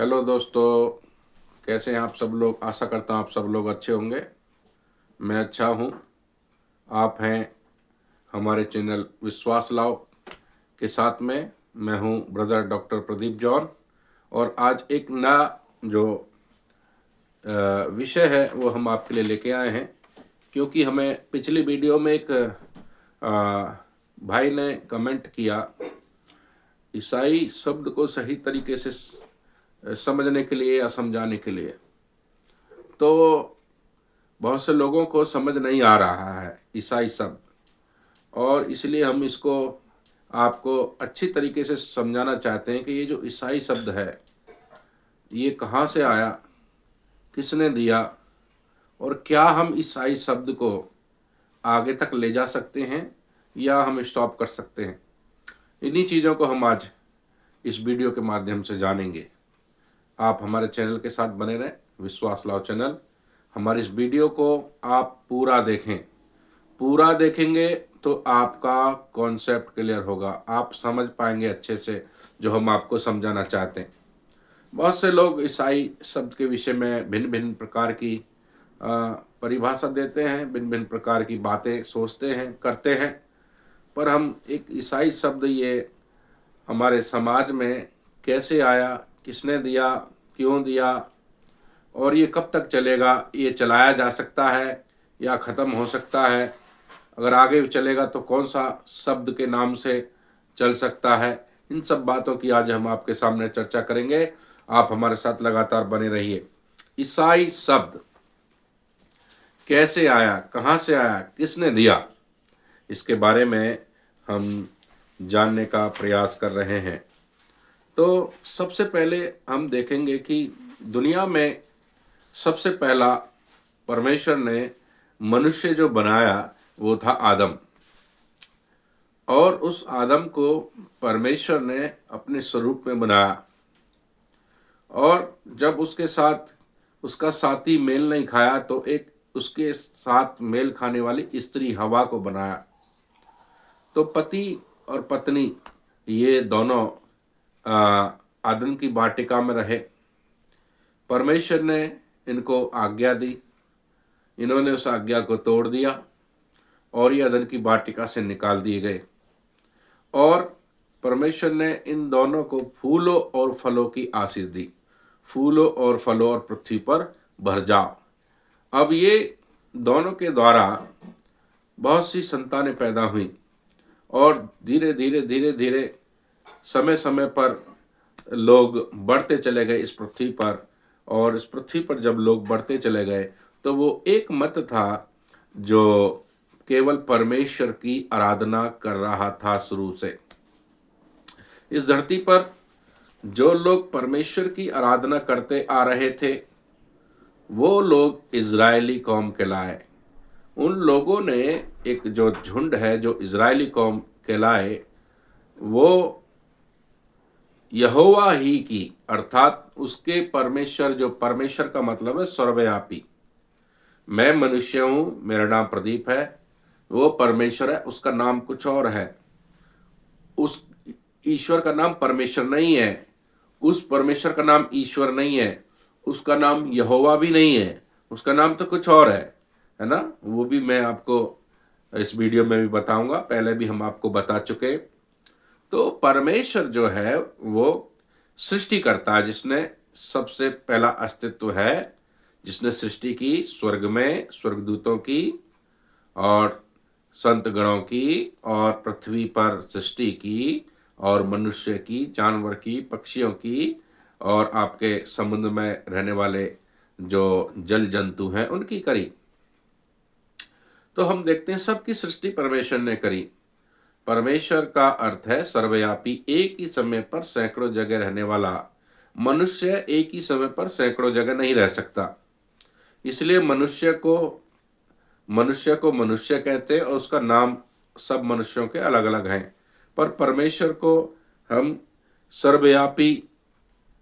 Hello दोस्तों, कैसे हैं आप सब लोग। आशा करता हूँ आप सब लोग अच्छे होंगे। मैं अच्छा हूँ। आप हैं हमारे चैनल विश्वास लाओ के साथ में। मैं हूँ ब्रदर डॉक्टर प्रदीप जॉन। और आज एक नया जो विषय है वो हम आपके लिए लेके आए हैं, क्योंकि हमें पिछली वीडियो में एक भाई ने कमेंट किया ईसाई शब्द को सही तरीके से समझने के लिए या समझाने के लिए। तो बहुत से लोगों को समझ नहीं आ रहा है ईसाई शब्द, और इसलिए हम इसको आपको अच्छी तरीके से समझाना चाहते हैं कि ये जो ईसाई शब्द है ये कहाँ से आया, किसने दिया, और क्या हम ईसाई शब्द को आगे तक ले जा सकते हैं या हम स्टॉप कर सकते हैं। इन्हीं चीज़ों को हम आज इस वीडियो के माध्यम से जानेंगे। आप हमारे चैनल के साथ बने रहें, विश्वास लाओ चैनल। हमारी इस वीडियो को आप पूरा देखें। पूरा देखेंगे तो आपका कॉन्सेप्ट क्लियर होगा, आप समझ पाएंगे अच्छे से जो हम आपको समझाना चाहते हैं। बहुत से लोग ईसाई शब्द के विषय में भिन्न भिन्न प्रकार की परिभाषा देते हैं, भिन्न भिन्न प्रकार की बातें सोचते हैं, करते हैं। पर हम एक ईसाई शब्द ये हमारे समाज में कैसे आया, किसने दिया, क्यों दिया, और ये कब तक चलेगा, ये चलाया जा सकता है या ख़त्म हो सकता है, अगर आगे चलेगा तो कौन सा शब्द के नाम से चल सकता है, इन सब बातों की आज हम आपके सामने चर्चा करेंगे। आप हमारे साथ लगातार बने रहिए। ईसाई शब्द कैसे आया, कहाँ से आया, किसने दिया, इसके बारे में हम जानने का प्रयास कर रहे हैं। तो सबसे पहले हम देखेंगे कि दुनिया में सबसे पहला परमेश्वर ने मनुष्य जो बनाया वो था आदम। और उस आदम को परमेश्वर ने अपने स्वरूप में बनाया, और जब उसके साथ उसका साथी मेल नहीं खाया तो एक उसके साथ मेल खाने वाली स्त्री हवा को बनाया। तो पति और पत्नी ये दोनों आदम की वाटिका में रहे। परमेश्वर ने इनको आज्ञा दी, इन्होंने उस आज्ञा को तोड़ दिया और ये अदन की वाटिका से निकाल दिए गए। और परमेश्वर ने इन दोनों को फूलों और फलों की आशीष दी। फूलों और फलों और पृथ्वी पर भर जाओ। अब ये दोनों के द्वारा बहुत सी संतानें पैदा हुई, और धीरे धीरे धीरे धीरे समय समय पर लोग बढ़ते चले गए इस पृथ्वी पर। और इस पृथ्वी पर जब लोग बढ़ते चले गए तो वो एक मत था जो केवल परमेश्वर की आराधना कर रहा था शुरू से। इस धरती पर जो लोग परमेश्वर की आराधना करते आ रहे थे वो लोग इजरायली कौम कहलाए। उन लोगों ने एक जो झुंड है जो इजरायली कौम कहलाए, वो यहोवा ही की अर्थात उसके परमेश्वर, जो परमेश्वर का मतलब है सर्वव्यापी। मैं मनुष्य हूँ, मेरा नाम प्रदीप है, वो परमेश्वर है, उसका नाम कुछ और है। उस ईश्वर का नाम परमेश्वर नहीं है, उस परमेश्वर का नाम ईश्वर नहीं है, उसका नाम यहोवा भी नहीं है, उसका नाम तो कुछ और है ना। वो भी मैं आपको इस वीडियो में भी बताऊंगा, पहले भी हम आपको बता चुके। तो परमेश्वर जो है वो सृष्टि करता है, जिसने सबसे पहला अस्तित्व है, जिसने सृष्टि की, स्वर्ग में स्वर्गदूतों की और संत गणों की, और पृथ्वी पर सृष्टि की, और मनुष्य की, जानवर की, पक्षियों की, और आपके समुद्र में रहने वाले जो जल जंतु हैं उनकी करी। तो हम देखते हैं सबकी सृष्टि परमेश्वर ने करी। परमेश्वर का अर्थ है सर्वव्यापी, एक ही समय पर सैकड़ों जगह रहने वाला। मनुष्य एक ही समय पर सैकड़ों जगह नहीं रह सकता, इसलिए मनुष्य को मनुष्य कहते हैं और उसका नाम सब मनुष्यों के अलग अलग हैं। पर परमेश्वर को हम सर्वव्यापी,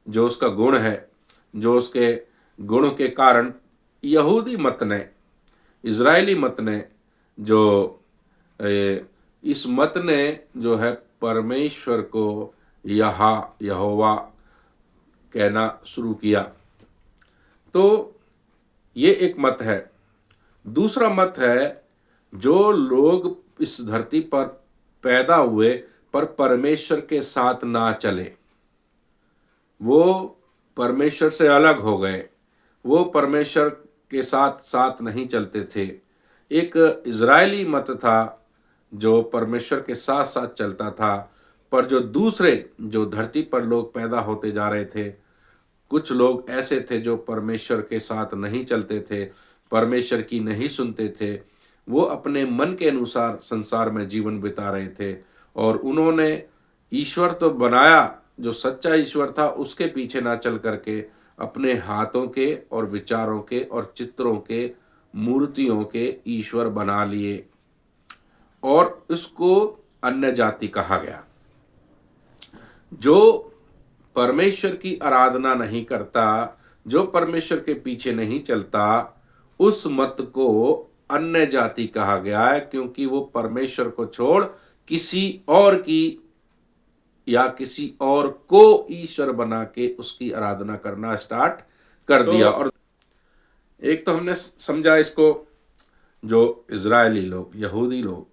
जो उसका गुण है, जो उसके गुण के कारण यहूदी मत ने, इजरायली मत ने, जो इस मत ने जो है परमेश्वर को यहोवा कहना शुरू किया। तो ये एक मत है। दूसरा मत है, जो लोग इस धरती पर पैदा हुए पर परमेश्वर के साथ ना चले, वो परमेश्वर से अलग हो गए, वो परमेश्वर के साथ साथ नहीं चलते थे। एक इज़राइली मत था जो परमेश्वर के साथ साथ चलता था, पर जो दूसरे जो धरती पर लोग पैदा होते जा रहे थे, कुछ लोग ऐसे थे जो परमेश्वर के साथ नहीं चलते थे, परमेश्वर की नहीं सुनते थे। वो अपने मन के अनुसार संसार में जीवन बिता रहे थे और उन्होंने ईश्वर तो बनाया, जो सच्चा ईश्वर था उसके पीछे ना चल करके अपने हाथों के और विचारों के और चित्रों के, मूर्तियों के ईश्वर बना लिए और इसको अन्य जाति कहा गया। जो परमेश्वर की आराधना नहीं करता, जो परमेश्वर के पीछे नहीं चलता, उस मत को अन्य जाति कहा गया है, क्योंकि वो परमेश्वर को छोड़ किसी और की या किसी और को ईश्वर बना के उसकी आराधना करना स्टार्ट कर दिया। और एक तो हमने समझा इसको, जो इजरायली लोग, यहूदी लोग,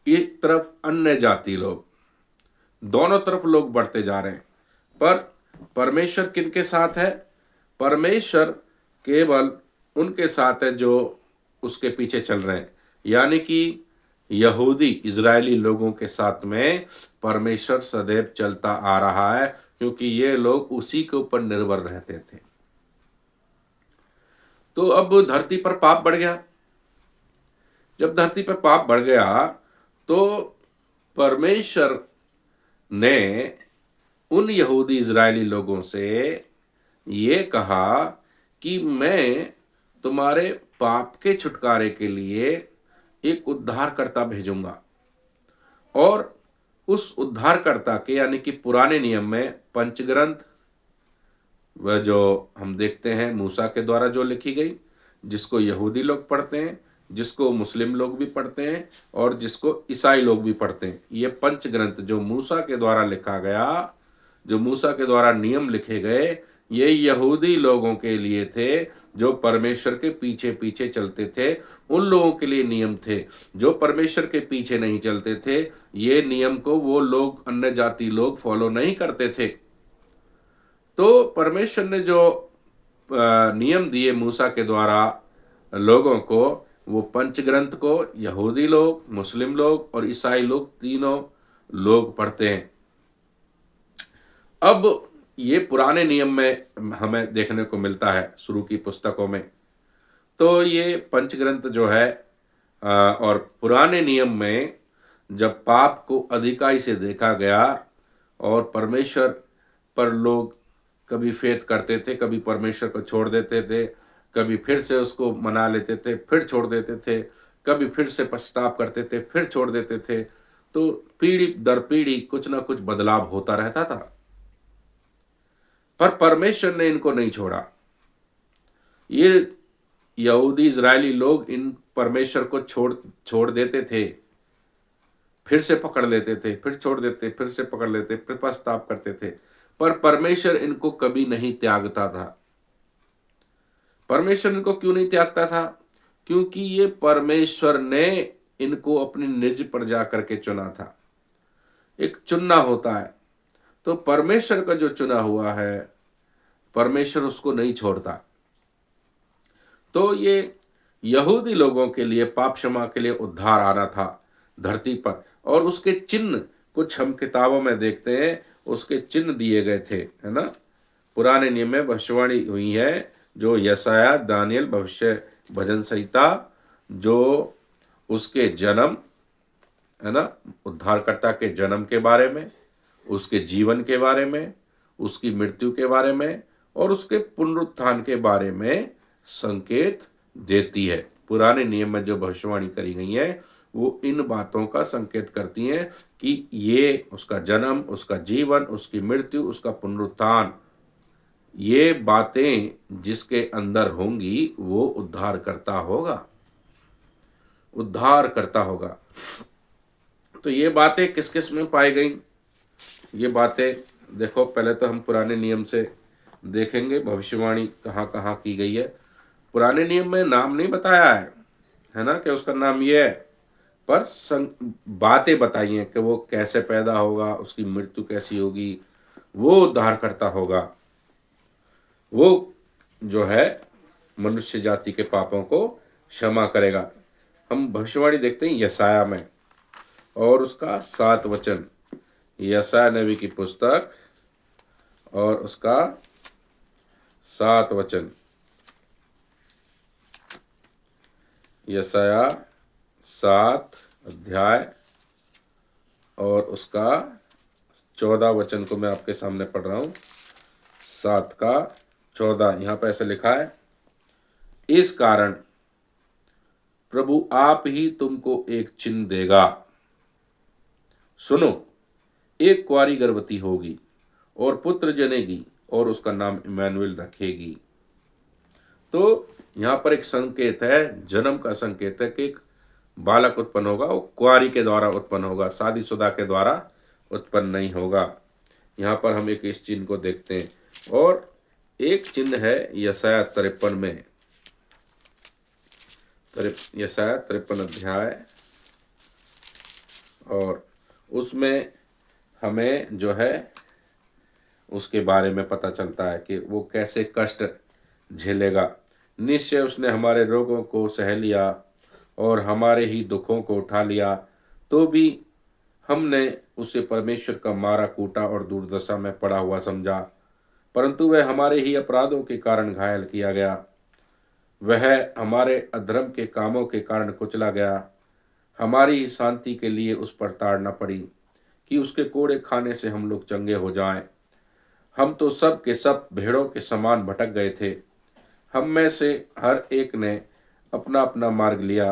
एक तरफ अन्य जाति लोग, दोनों तरफ लोग बढ़ते जा रहे हैं। पर परमेश्वर किनके साथ है? परमेश्वर केवल उनके साथ है जो उसके पीछे चल रहे हैं, यानी कि यहूदी इजरायली लोगों के साथ में परमेश्वर सदैव चलता आ रहा है, क्योंकि ये लोग उसी के ऊपर निर्भर रहते थे। तो अब धरती पर पाप बढ़ गया। जब धरती पर पाप बढ़ गया तो परमेश्वर ने उन यहूदी इजरायली लोगों से ये कहा कि मैं तुम्हारे पाप के छुटकारे के लिए एक उद्धारकर्ता भेजूंगा। और उस उद्धारकर्ता के, यानी कि पुराने नियम में पंचग्रंथ, वह जो हम देखते हैं मूसा के द्वारा जो लिखी गई, जिसको यहूदी लोग पढ़ते हैं, जिसको मुस्लिम लोग भी पढ़ते हैं और जिसको ईसाई लोग भी पढ़ते हैं, ये पंचग्रंथ जो मूसा के द्वारा लिखा गया, जो मूसा के द्वारा नियम लिखे गए, ये यहूदी लोगों के लिए थे जो परमेश्वर के पीछे पीछे चलते थे। उन लोगों के लिए नियम थे। जो परमेश्वर के पीछे नहीं चलते थे, ये नियम को वो लोग, अन्य जाति लोग फॉलो नहीं करते थे। तो परमेश्वर ने जो नियम दिए मूसा के द्वारा लोगों को, वो पंचग्रंथ को यहूदी लोग, मुस्लिम लोग और ईसाई लोग, तीनों लोग पढ़ते हैं। अब ये पुराने नियम में हमें देखने को मिलता है, शुरू की पुस्तकों में। तो ये पंचग्रंथ जो है और पुराने नियम में जब पाप को अधिकाई से देखा गया और परमेश्वर पर लोग कभी फेथ करते थे, कभी परमेश्वर को छोड़ देते थे, कभी फिर से उसको मना लेते थे, फिर छोड़ देते थे, कभी फिर से पश्चाताप करते थे, फिर छोड़ देते थे। तो पीढ़ी दर पीढ़ी कुछ ना कुछ बदलाव होता रहता था, पर परमेश्वर ने इनको नहीं छोड़ा। ये यहूदी इजरायली लोग इन परमेश्वर को छोड़ देते थे, फिर से पकड़ लेते थे, फिर छोड़ देते, फिर से पकड़ लेते, फिर पश्चाताप करते थे, पर परमेश्वर इनको कभी नहीं त्यागता था। परमेश्वर इनको क्यों नहीं त्यागता था? क्योंकि ये परमेश्वर ने इनको अपनी निज पर जा करके चुना था। एक चुनना होता है, तो परमेश्वर का जो चुना हुआ है, परमेश्वर उसको नहीं छोड़ता। तो ये यहूदी लोगों के लिए पाप क्षमा के लिए उद्धार आना था धरती पर, और उसके चिन्ह कुछ हम किताबों में देखते हैं, उसके चिन्ह दिए गए थे, है ना। पुराने नियम में भविष्यवाणी हुई है, जो यशायाह, दानियल, भविष्य भजन संहिता, जो उसके जन्म, है ना, उद्धारकर्ता के जन्म के बारे में, उसके जीवन के बारे में, उसकी मृत्यु के बारे में और उसके पुनरुत्थान के बारे में संकेत देती है। पुराने नियम में जो भविष्यवाणी करी गई है वो इन बातों का संकेत करती हैं कि ये उसका जन्म, उसका जीवन, उसकी मृत्यु, उसका पुनरुत्थान, ये बातें जिसके अंदर होंगी वो उद्धार करता होगा, उद्धार करता होगा। तो ये बातें किस किस में पाई गई? ये बातें देखो, पहले तो हम पुराने नियम से देखेंगे भविष्यवाणी कहाँ कहाँ की गई है। पुराने नियम में नाम नहीं बताया है ना, कि उसका नाम ये है, पर बातें बताई हैं कि वो कैसे पैदा होगा, उसकी मृत्यु कैसी होगी, वो उद्धारकर्ता होगा, वो जो है मनुष्य जाति के पापों को क्षमा करेगा। हम भविष्यवाणी देखते हैं यशाया में, और उसका 7 वचन, यशाया नबी की पुस्तक और उसका 7 वचन, यशाया 7 अध्याय और उसका 14 वचन को मैं आपके सामने पढ़ रहा हूँ। 7 का 14, यहाँ पर ऐसे लिखा है, इस कारण प्रभु आप ही तुमको एक चिन्ह देगा, सुनो, एक कुंवारी गर्भवती होगी और पुत्र जनेगी और उसका नाम इमैनुएल रखेगी। तो यहाँ पर एक संकेत है, जन्म का संकेत है कि एक बालक उत्पन्न होगा, वो कुंवारी के द्वारा उत्पन्न होगा, शादीशुदा के द्वारा उत्पन्न नहीं होगा। यहाँ पर हम एक इस चिन्ह को देखते हैं। और एक चिन्ह है यशाया 53 में, यशाया 53 अध्याय, और उसमें हमें जो है उसके बारे में पता चलता है कि वो कैसे कष्ट झेलेगा। निश्चय उसने हमारे रोगों को सह लिया और हमारे ही दुखों को उठा लिया, तो भी हमने उसे परमेश्वर का मारा कूटा और दुर्दशा में पड़ा हुआ समझा। परंतु वह हमारे ही अपराधों के कारण घायल किया गया, वह हमारे अधर्म के कामों के कारण कुचला गया। हमारी ही शांति के लिए उस पर ताड़ना पड़ी कि उसके कोड़े खाने से हम लोग चंगे हो जाएं। हम तो सब के सब भेड़ों के समान भटक गए थे, हम में से हर एक ने अपना अपना मार्ग लिया,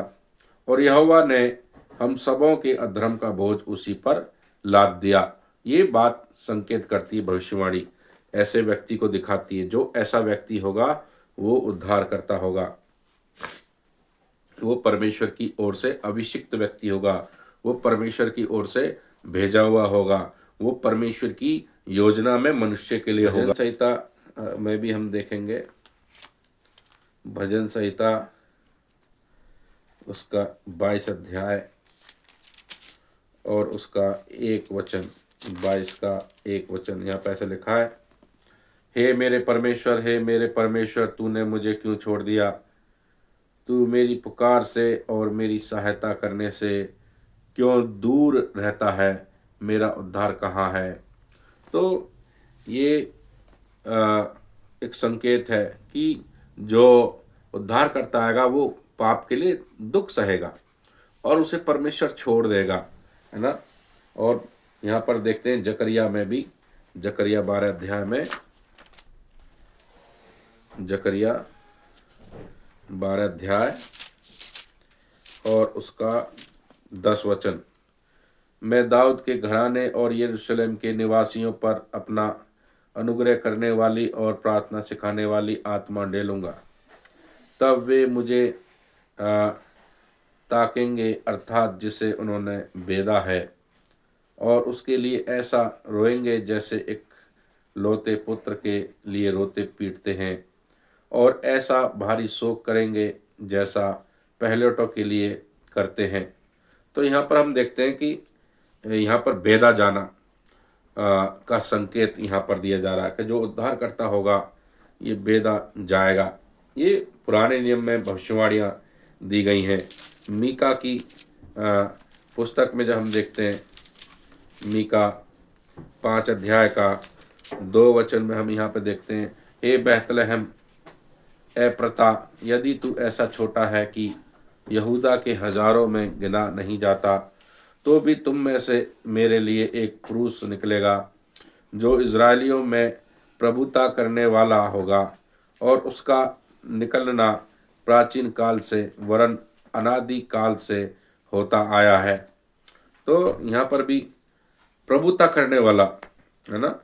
और यहोवा ने हम सबों के अधर्म का बोझ उसी पर लाद दिया। ये बात संकेत करती है, भविष्यवाणी ऐसे व्यक्ति को दिखाती है। जो ऐसा व्यक्ति होगा वो उद्धार करता होगा, वो परमेश्वर की ओर से अभिषिक्त व्यक्ति होगा, वो परमेश्वर की ओर से भेजा हुआ होगा, वो परमेश्वर की योजना में मनुष्य के लिए होगा। भजन संहिता में भी हम देखेंगे, भजन संहिता उसका 22 अध्याय और उसका 1 वचन, 22 का 1 वचन, यहाँ पे ऐसे लिखा है, हे मेरे परमेश्वर, हे मेरे परमेश्वर, तूने मुझे क्यों छोड़ दिया? तू मेरी पुकार से और मेरी सहायता करने से क्यों दूर रहता है? मेरा उद्धार कहाँ है? तो ये एक संकेत है कि जो उद्धार करता आएगा वो पाप के लिए दुख सहेगा और उसे परमेश्वर छोड़ देगा, है ना। और यहाँ पर देखते हैं जकरिया में भी, जकरिया 12 अध्याय में, जकरिया 12 अध्याय और उसका 10 वचन, मैं दाऊद के घराने और यरूशलेम के निवासियों पर अपना अनुग्रह करने वाली और प्रार्थना सिखाने वाली आत्मा डेलूंगा, तब वे मुझे ताकेंगे, अर्थात जिसे उन्होंने बेदा है, और उसके लिए ऐसा रोएंगे जैसे एक लोते पुत्र के लिए रोते पीटते हैं, और ऐसा भारी शोक करेंगे जैसा पहलौठों के लिए करते हैं। तो यहाँ पर हम देखते हैं कि यहाँ पर बेदा जाना का संकेत यहाँ पर दिया जा रहा है कि जो उद्धार करता होगा ये बेदा जाएगा। ये पुराने नियम में भविष्यवाणियाँ दी गई हैं। मीका की पुस्तक में जब हम देखते हैं, मीका 5 अध्याय का 2 वचन में हम यहाँ पे देखते हैं, हे बैतलहम एप्रता, यदि तू ऐसा छोटा है कि यहूदा के हजारों में गिना नहीं जाता, तो भी तुम में से मेरे लिए एक पुरुष निकलेगा जो इज़राइलियों में प्रभुता करने वाला होगा, और उसका निकलना प्राचीन काल से वरन अनादि काल से होता आया है। तो यहाँ पर भी प्रभुता करने वाला, है ना,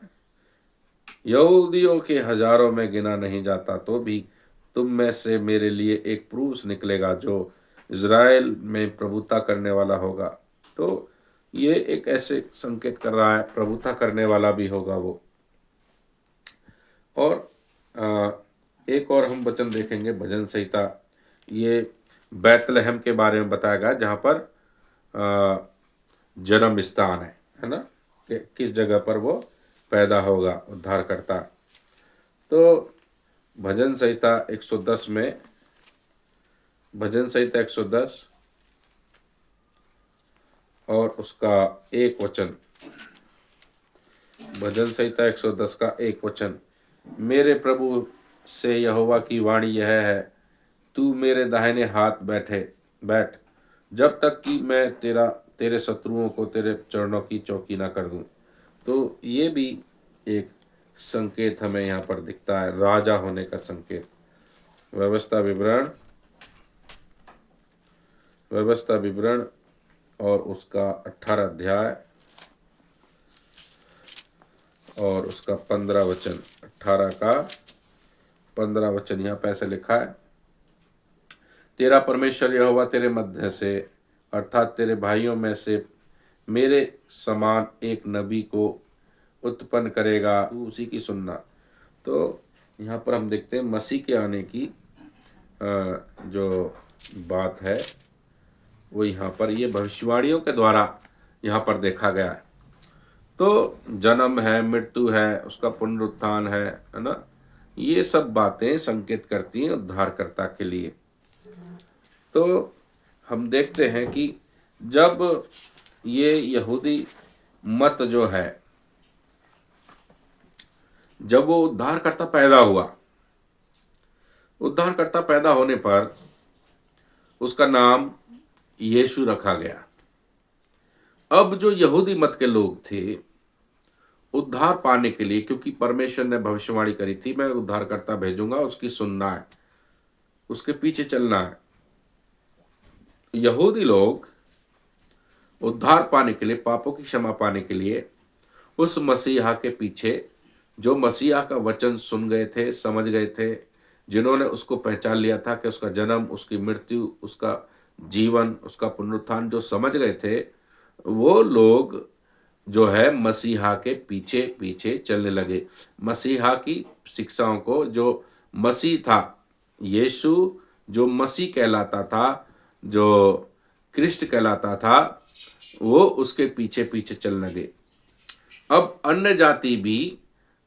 यहूदियों के हजारों में गिना नहीं जाता, तो भी तुम में से मेरे लिए एक पुरुष निकलेगा जो इज़राइल में प्रभुता करने वाला होगा। तो ये एक ऐसे संकेत कर रहा है प्रभुता करने वाला भी होगा वो। और एक और हम वचन देखेंगे भजन संहिता, ये बैतलहम के बारे में बताया गया जहाँ पर जन्म स्थान है ना, कि किस जगह पर वो पैदा होगा उद्धारकर्ता। तो भजन संहिता 110 में, भजन संहिता 110 और उसका एक वचन, भजन संहिता 110 का एक वचन, मेरे प्रभु से यहोवा की वाणी यह है, तू मेरे दाहिने हाथ बैठ जब तक कि मैं तेरे शत्रुओं को तेरे चरणों की चौकी ना कर दूं। तो ये भी एक संकेत हमें यहाँ पर दिखता है, राजा होने का संकेत। व्यवस्था विवरण और उसका 18 अध्याय और उसका 15 वचन, 18 का 15 वचन यहाँ पे ऐसे लिखा है, तेरा परमेश्वर यहोवा तेरे मध्य से अर्थात तेरे भाइयों में से मेरे समान एक नबी को उत्पन्न करेगा, तू उसी की सुनना। तो यहाँ पर हम देखते हैं मसीह के आने की जो बात है वो यहाँ पर ये भविष्यवाणियों के द्वारा यहाँ पर देखा गया है। तो जन्म है, मृत्यु है, उसका पुनरुत्थान है ना, ये सब बातें संकेत करती हैं उद्धारकर्ता के लिए। तो हम देखते हैं कि जब ये यहूदी मत जो है, जब वो उद्धारकर्ता पैदा हुआ, उद्धारकर्ता पैदा होने पर उसका नाम यीशु रखा गया। अब जो यहूदी मत के लोग थे, उद्धार पाने के लिए, क्योंकि परमेश्वर ने भविष्यवाणी करी थी मैं उद्धारकर्ता भेजूंगा, उसकी सुनना है, उसके पीछे चलना है। यहूदी लोग उद्धार पाने के लिए, पापों की क्षमा पाने के लिए उस मसीहा के पीछे, जो मसीहा का वचन सुन गए थे, समझ गए थे, जिन्होंने उसको पहचान लिया था कि उसका जन्म, उसकी मृत्यु, उसका जीवन, उसका पुनरुत्थान जो समझ गए थे, वो लोग जो है मसीहा के पीछे पीछे चलने लगे। मसीहा की शिक्षाओं को, जो मसीह था, यीशु जो मसीह कहलाता था, जो क्रिस्ट कहलाता था, वो उसके पीछे पीछे चलने लगे। अब अन्य जाति भी,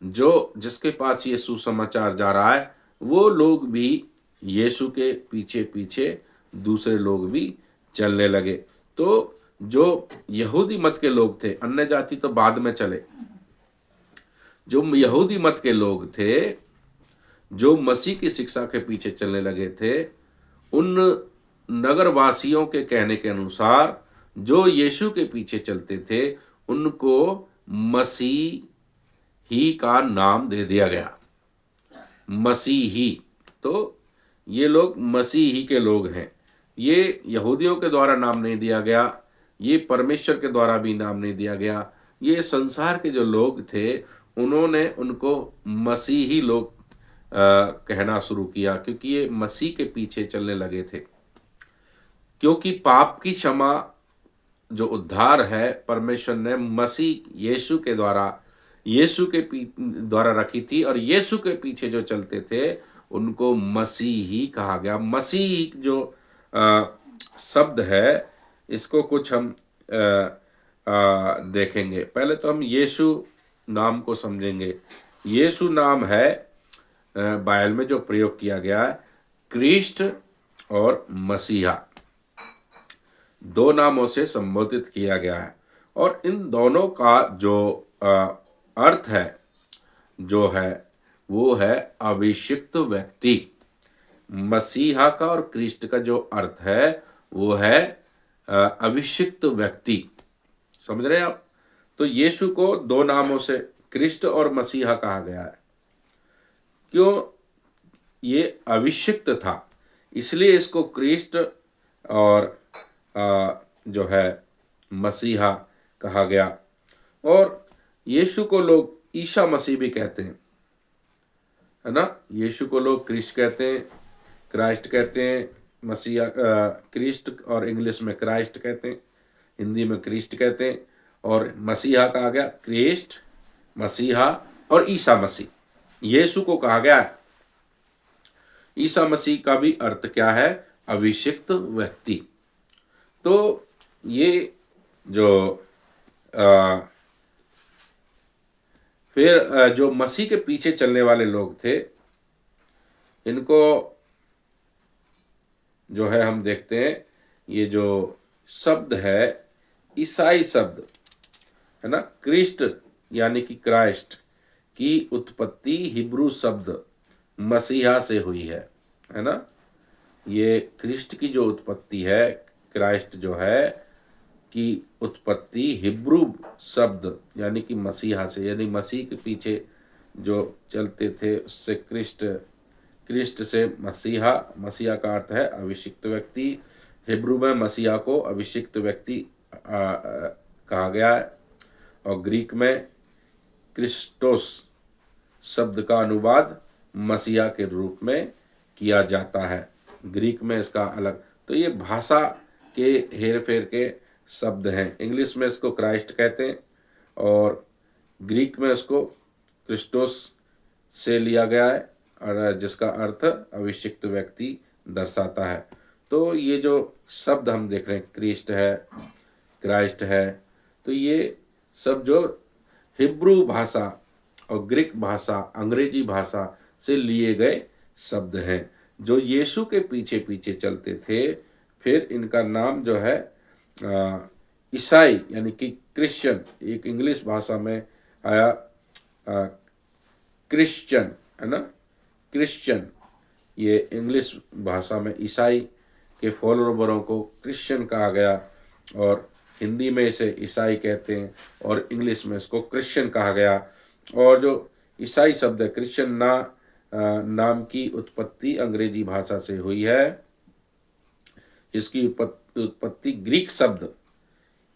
जो जिसके पास ये सुसमाचार जा रहा है, वो लोग भी यीशु के पीछे पीछे दूसरे लोग भी चलने लगे। तो जो यहूदी मत के लोग थे, अन्य जाति तो बाद में चले, जो यहूदी मत के लोग थे, जो मसीह की शिक्षा के पीछे चलने लगे थे, उन नगरवासियों के कहने के अनुसार जो यीशु के पीछे चलते थे, उनको मसीह ही का नाम दे दिया गया, मसीही। तो ये लोग मसीही के लोग हैं। ये यहूदियों के द्वारा नाम नहीं दिया गया, ये परमेश्वर के द्वारा भी नाम नहीं दिया गया। ये संसार के जो लोग थे, उन्होंने उनको मसीही लोग कहना शुरू किया, क्योंकि ये मसीह के पीछे चलने लगे थे। क्योंकि पाप की क्षमा जो उद्धार है, परमेश्वर ने मसीह यीशु के द्वारा, यीशु के द्वारा रखी थी, और यीशु के पीछे जो चलते थे उनको मसीही कहा गया। मसीह जो शब्द है, इसको कुछ हम देखेंगे। पहले तो हम यीशु नाम को समझेंगे। यीशु नाम है बाइबल में जो प्रयोग किया गया है, क्रिस्ट और मसीहा, दो नामों से संबोधित किया गया है। और इन दोनों का जो अर्थ है, जो है वो है अभिषिक्त व्यक्ति। मसीहा का और क्रिस्ट का जो अर्थ है वो है अभिषिक्त व्यक्ति। समझ रहे हैं आप? तो यीशु को दो नामों से क्रिस्ट और मसीहा कहा गया है। क्यों? ये अभिषिक्त था, इसलिए इसको क्रिस्ट और जो है मसीहा कहा गया। और यीशु को लोग ईसा मसीह भी कहते हैं, है ना। यीशु को लोग क्रिस्ट कहते हैं, क्राइस्ट कहते हैं, मसीहा क्रिस्ट और इंग्लिश में क्राइस्ट कहते हैं। हिंदी में क्रिस्ट कहते हैं, और मसीहा कहा गया, क्रिस्ट, मसीहा और ईसा मसीह, यीशु को कहा गया है। ईसा मसीह का भी अर्थ क्या है? अभिषिक्त व्यक्ति। तो ये जो फिर जो मसीह के पीछे चलने वाले लोग थे, इनको जो है हम देखते हैं, ये जो शब्द है ईसाई शब्द है ना, क्रिस्ट यानी कि क्राइस्ट की उत्पत्ति हिब्रू शब्द मसीहा से हुई है ना। ये क्रिस्ट की जो उत्पत्ति है, क्राइस्ट जो है की उत्पत्ति हिब्रू शब्द यानी कि मसीहा से, यानी मसीह के पीछे जो चलते थे उससे क्रिस्ट से मसीहा, मसीहा का अर्थ है अभिषिक्त व्यक्ति। हिब्रू में मसीहा को अभिषिक्त व्यक्ति कहा गया है, और ग्रीक में क्रिस्टोस शब्द का अनुवाद मसीहा के रूप में किया जाता है। ग्रीक में इसका अलग, तो ये भाषा के हेर फेर के शब्द हैं। इंग्लिश में इसको क्राइस्ट कहते हैं और ग्रीक में इसको क्रिस्टोस से लिया गया है, और जिसका अर्थ अभिषिक्त व्यक्ति दर्शाता है। तो ये जो शब्द हम देख रहे हैं, क्रिस्ट है, क्राइस्ट है, तो ये सब जो हिब्रू भाषा और ग्रीक भाषा, अंग्रेजी भाषा से लिए गए शब्द हैं, जो यीशु के पीछे पीछे चलते थे। फिर इनका नाम जो है ईसाई यानी कि क्रिश्चियन, एक इंग्लिश भाषा में आया क्रिश्चियन है ना, क्रिश्चियन, ये इंग्लिश भाषा में ईसाई के फॉलोवरों को क्रिश्चियन कहा गया, और हिंदी में इसे ईसाई कहते हैं और इंग्लिश में इसको क्रिश्चियन कहा गया। और जो ईसाई शब्द है, क्रिश्चियन नाम की उत्पत्ति अंग्रेजी भाषा से हुई है। इसकी उत्पत्ति ग्रीक शब्द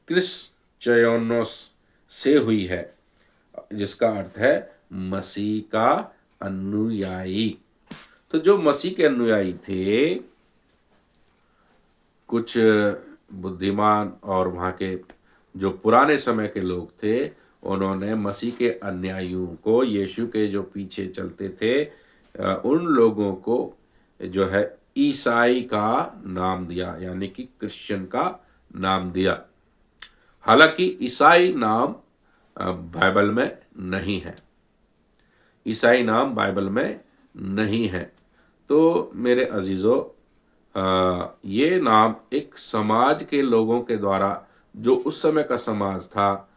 क्रिस्चयोनोस से हुई है, जिसका अर्थ है मसीह का अनुयायी। तो जो मसीह के अनुयायी थे, कुछ बुद्धिमान और वहाँ के जो पुराने समय के लोग थे, उन्होंने मसीह के अनुयायियों को, यीशु के जो पीछे चलते थे, उन लोगों को जो है ईसाई का नाम दिया, यानी कि क्रिश्चियन का नाम दिया। हालांकि ईसाई नाम बाइबल में नहीं है, ईसाई नाम बाइबल में नहीं है। तो मेरे अजीज़ों, ये नाम एक समाज के लोगों के द्वारा, जो उस समय का समाज था,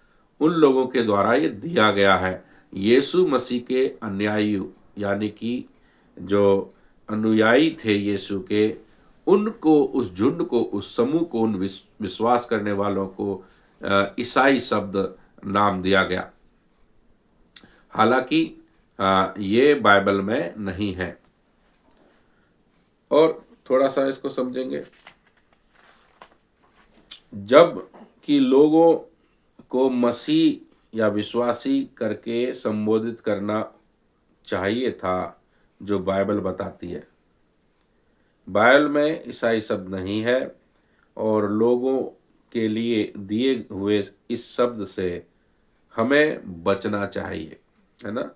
उन लोगों के द्वारा ये दिया गया है। यीशु मसीह के अनुयायी यानी कि जो अनुयायी थे यीशु के, उनको, उस झुंड को, उस समूह को, उन विश्वास करने वालों को ईसाई शब्द नाम दिया गया। हालांकि ये बाइबल में नहीं है। और थोड़ा सा इसको समझेंगे, जब कि लोगों को मसीह या विश्वासी करके संबोधित करना चाहिए था, जो बाइबल बताती है। बाइबल में ईसाई शब्द नहीं है, और लोगों के लिए दिए हुए इस शब्द से हमें बचना चाहिए, है ना।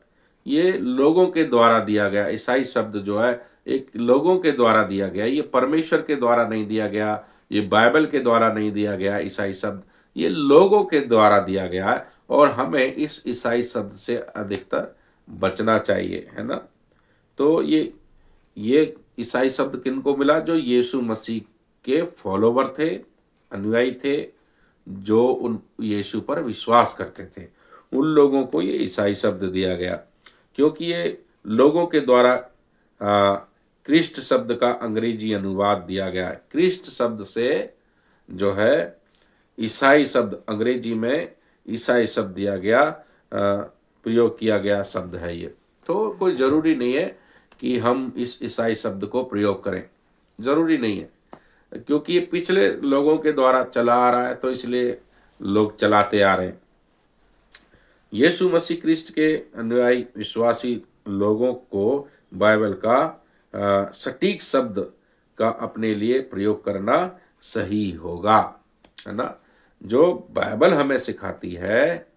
ये लोगों के द्वारा दिया गया ईसाई शब्द जो है, एक लोगों के द्वारा दिया गया, ये परमेश्वर के द्वारा नहीं दिया गया, ये बाइबल के द्वारा नहीं दिया गया। ईसाई शब्द ये लोगों के द्वारा दिया गया है, और हमें इस ईसाई शब्द से अधिकतर बचना चाहिए, है ना। तो ये ईसाई शब्द किनको मिला? जो यीशु मसीह के फॉलोवर थे, अनुयायी थे, जो उन यीशु पर विश्वास करते थे, उन लोगों को ये ईसाई शब्द दिया गया, क्योंकि ये लोगों के द्वारा क्रिस्ट शब्द का अंग्रेजी अनुवाद दिया गया है। क्रिस्ट शब्द से जो है ईसाई शब्द, अंग्रेजी में ईसाई शब्द दिया गया, प्रयोग किया गया शब्द है ये। तो कोई ज़रूरी नहीं है कि हम इस ईसाई शब्द को प्रयोग करें, ज़रूरी नहीं है, क्योंकि ये पिछले लोगों के द्वारा चला आ रहा है, तो इसलिए लोग चलाते आ रहे हैं। यीशु मसीह क्रिस्ट के अनुयायी विश्वासी लोगों को बाइबल का सटीक शब्द का अपने लिए प्रयोग करना सही होगा, है ना। जो बाइबल हमें सिखाती है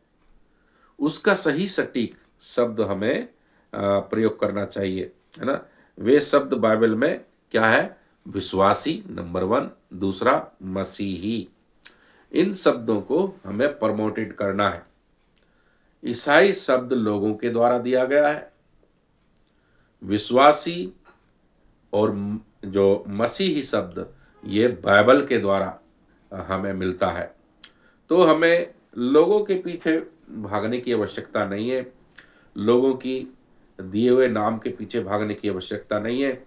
उसका सही सटीक शब्द हमें प्रयोग करना चाहिए, है ना। वे शब्द बाइबल में क्या है? विश्वासी नंबर 1, दूसरा मसीही। इन शब्दों को हमें प्रमोटेड करना है। ईसाई शब्द लोगों के द्वारा दिया गया है, विश्वासी और जो मसीही शब्द ये बाइबल के द्वारा हमें मिलता है। तो हमें लोगों के पीछे भागने की आवश्यकता नहीं है, लोगों की दिए हुए नाम के पीछे भागने की आवश्यकता नहीं है।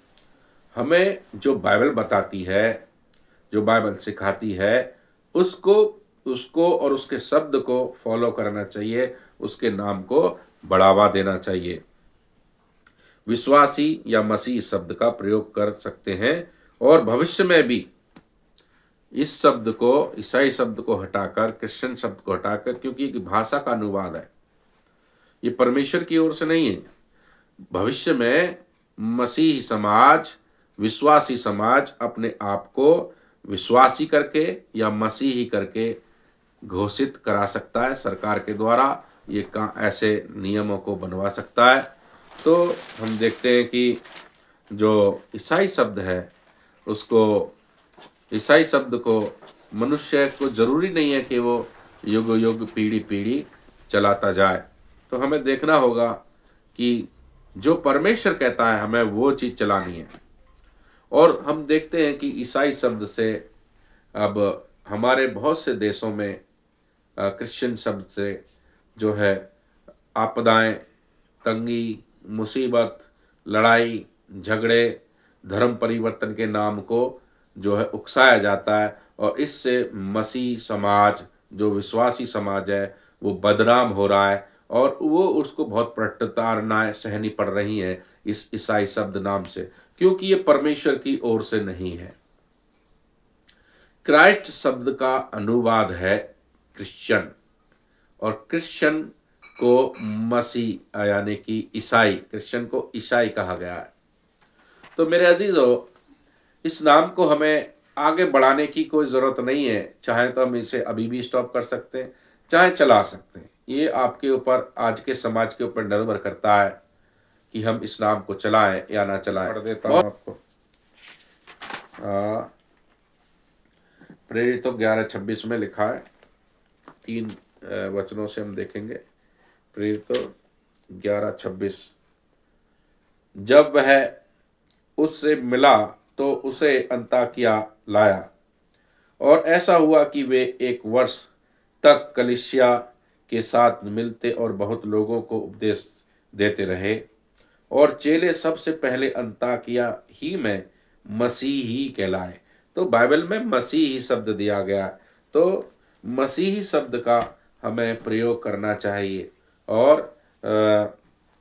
हमें जो बाइबल बताती है, जो बाइबल सिखाती है, उसको उसको और उसके शब्द को फॉलो करना चाहिए, उसके नाम को बढ़ावा देना चाहिए। विश्वासी या मसीह शब्द का प्रयोग कर सकते हैं और भविष्य में भी इस शब्द को, ईसाई शब्द को हटाकर, क्रिश्चियन शब्द को हटाकर, क्योंकि एक भाषा का अनुवाद है, ये परमेश्वर की ओर से नहीं है। भविष्य में मसीही समाज, विश्वासी समाज अपने आप को विश्वासी करके या मसीही करके घोषित करा सकता है, सरकार के द्वारा ये ऐसे नियमों को बनवा सकता है। तो हम देखते हैं कि जो ईसाई शब्द है उसको, ईसाई शब्द को मनुष्य को जरूरी नहीं है कि वो युग युग पीढ़ी पीढ़ी चलाता जाए। तो हमें देखना होगा कि जो परमेश्वर कहता है हमें वो चीज़ चलानी है। और हम देखते हैं कि ईसाई शब्द से अब हमारे बहुत से देशों में क्रिश्चियन शब्द से जो है आपदाएं, तंगी, मुसीबत, लड़ाई झगड़े, धर्म परिवर्तन के नाम को जो है उकसाया जाता है, और इससे मसीह समाज, जो विश्वासी समाज है, वो बदनाम हो रहा है और वो उसको बहुत प्रताड़नाएं सहनी पड़ रही हैं इस ईसाई शब्द नाम से, क्योंकि ये परमेश्वर की ओर से नहीं है। क्राइस्ट शब्द का अनुवाद है क्रिश्चियन, और क्रिश्चियन को मसीह यानी कि ईसाई, क्रिश्चियन को ईसाई कहा गया है। तो मेरे अजीजों, इस नाम को हमें आगे बढ़ाने की कोई ज़रूरत नहीं है। चाहे तो हम इसे अभी भी स्टॉप कर सकते हैं, चाहे चला सकते हैं। ये आपके ऊपर, आज के समाज के ऊपर निर्भर करता है कि हम इस नाम को चलाएं या ना चलाएं। पढ़ देता हूँ आपको। प्रेरित 11:26 में लिखा है, 3 वचनों से हम देखेंगे। प्रेरित 11:26, जब वह उससे मिला तो उसे अंताकिया लाया, और ऐसा हुआ कि वे 1 वर्ष तक कलीसिया के साथ मिलते और बहुत लोगों को उपदेश देते रहे, और चेले सबसे पहले अंताकिया ही में मसीही कहलाए। तो बाइबल में मसीही शब्द दिया गया है, तो मसीही शब्द का हमें प्रयोग करना चाहिए। और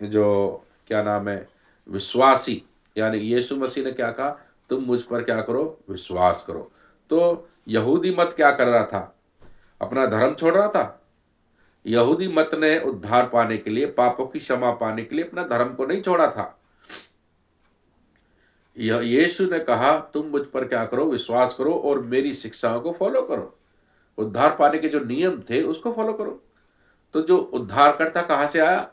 जो क्या नाम है, विश्वासी, यानी यीशु मसीह ने क्या कहा? तुम मुझ पर क्या करो? विश्वास करो। तो यहूदी मत क्या कर रहा था? अपना धर्म छोड़ रहा था। यहूदी मत ने उद्धार पाने के लिए, पापों की क्षमा पाने के लिए अपना धर्म को नहीं छोड़ा था। यीशु ने कहा तुम मुझ पर क्या करो? विश्वास करो और मेरी शिक्षाओं को फॉलो करो। उद्धार पाने के जो नियम थे उसको फॉलो करो। तो जो उद्धारकर्ता कहाँ से आया?